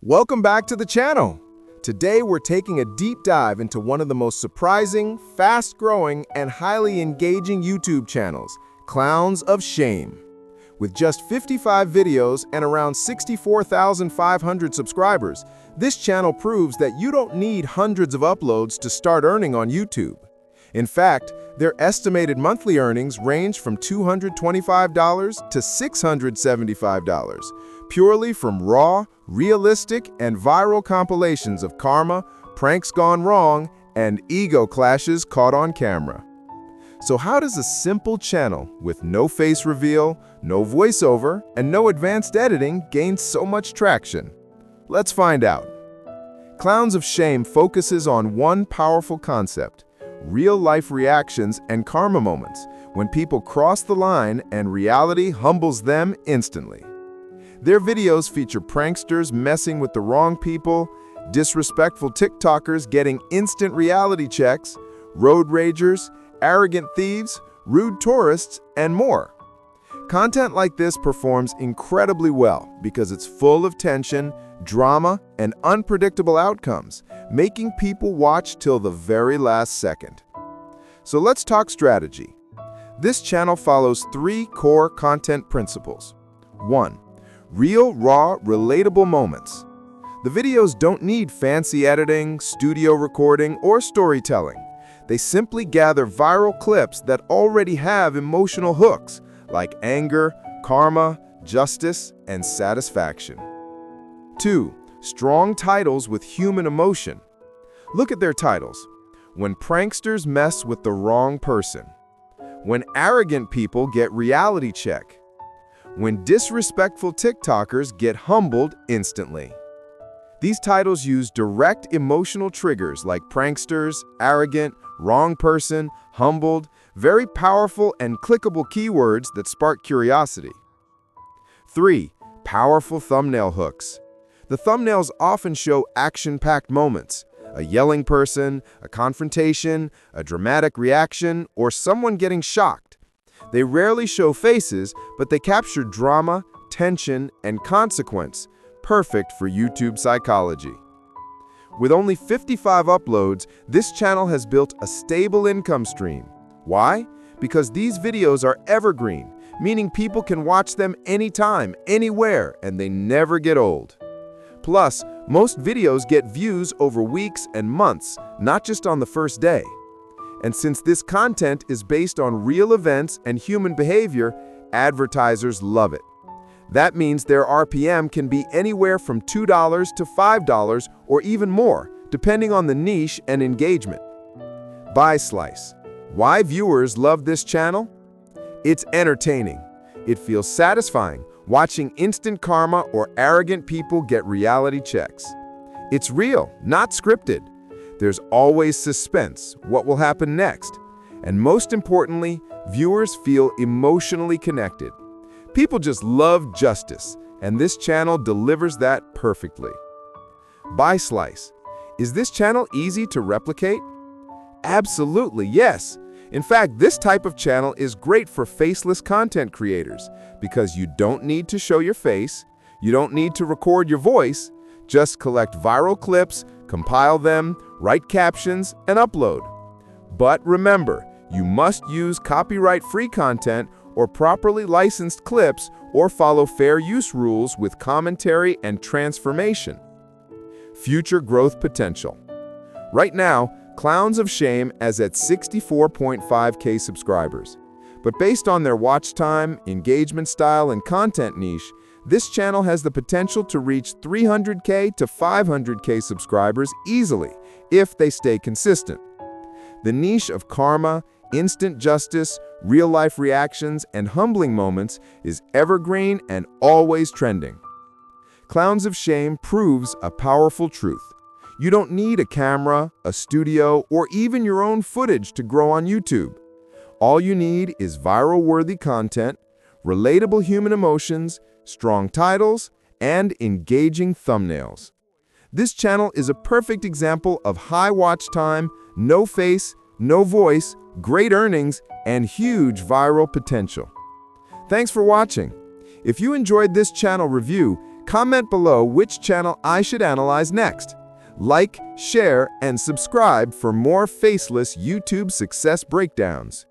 Welcome back to the channel. Today we're taking a deep dive into one of the most surprising, fast-growing, and highly engaging YouTube channels, Clowns of Shame. With just 55 videos and around 64,500 subscribers, this channel proves that you don't need hundreds of uploads to start earning on YouTube. In fact, their estimated monthly earnings range from $225 to $675, purely from raw, realistic, and viral compilations of karma, pranks gone wrong, and ego clashes caught on camera. So how does a simple channel with no face reveal, no voiceover, and no advanced editing gain so much traction? Let's find out. Clowns of Shame focuses on one powerful concept: real-life reactions and karma moments, when people cross the line and reality humbles them instantly. Their videos feature pranksters messing with the wrong people, disrespectful TikTokers getting instant reality checks, road ragers, arrogant thieves, rude tourists, and more. Content like this performs incredibly well because it's full of tension, drama, and unpredictable outcomes, making people watch till the very last second. So let's talk strategy. This channel follows three core content principles. 1. Real, raw, relatable moments. The videos don't need fancy editing, studio recording, or storytelling. They simply gather viral clips that already have emotional hooks, like anger, karma, justice, and satisfaction. 2. Strong titles with human emotion. Look at their titles. When pranksters mess with the wrong person. When arrogant people get reality check. When disrespectful TikTokers get humbled instantly. These titles use direct emotional triggers like pranksters, arrogant, wrong person, humbled, very powerful and clickable keywords that spark curiosity. 3. Powerful thumbnail hooks. The thumbnails often show action-packed moments: a yelling person, a confrontation, a dramatic reaction, or someone getting shocked. They rarely show faces, but they capture drama, tension, and consequence, perfect for YouTube psychology. With only 55 uploads, this channel has built a stable income stream. Why? Because these videos are evergreen, meaning people can watch them anytime, anywhere, and they never get old. Plus, most videos get views over weeks and months, not just on the first day. And since this content is based on real events and human behavior, advertisers love it. That means their RPM can be anywhere from $2 to $5 or even more, depending on the niche and engagement. Buy Slice. Why viewers love this channel? It's entertaining. It feels satisfying watching instant karma or arrogant people get reality checks. It's real, not scripted. There's always suspense, what will happen next. And most importantly, viewers feel emotionally connected. People just love justice, and this channel delivers that perfectly. Buy Slice. Is this channel easy to replicate? Absolutely, yes. In fact, this type of channel is great for faceless content creators because you don't need to show your face, you don't need to record your voice, just collect viral clips, compile them, write captions, and upload. But remember, you must use copyright-free content or properly licensed clips or follow fair use rules with commentary and transformation. Future growth potential. Right now, Clowns of Shame is at 64.5K subscribers. But based on their watch time, engagement style, and content niche, this channel has the potential to reach 300K to 500K subscribers easily if they stay consistent. The niche of karma, instant justice, real-life reactions, and humbling moments is evergreen and always trending. Clowns of Shame proves a powerful truth. You don't need a camera, a studio, or even your own footage to grow on YouTube. All you need is viral-worthy content, relatable human emotions, strong titles, and engaging thumbnails. This channel is a perfect example of high watch time, no face, no voice, great earnings, and huge viral potential. Thanks for watching. If you enjoyed this channel review, Comment below which channel I should analyze next. Like, share, and subscribe for more faceless YouTube success breakdowns.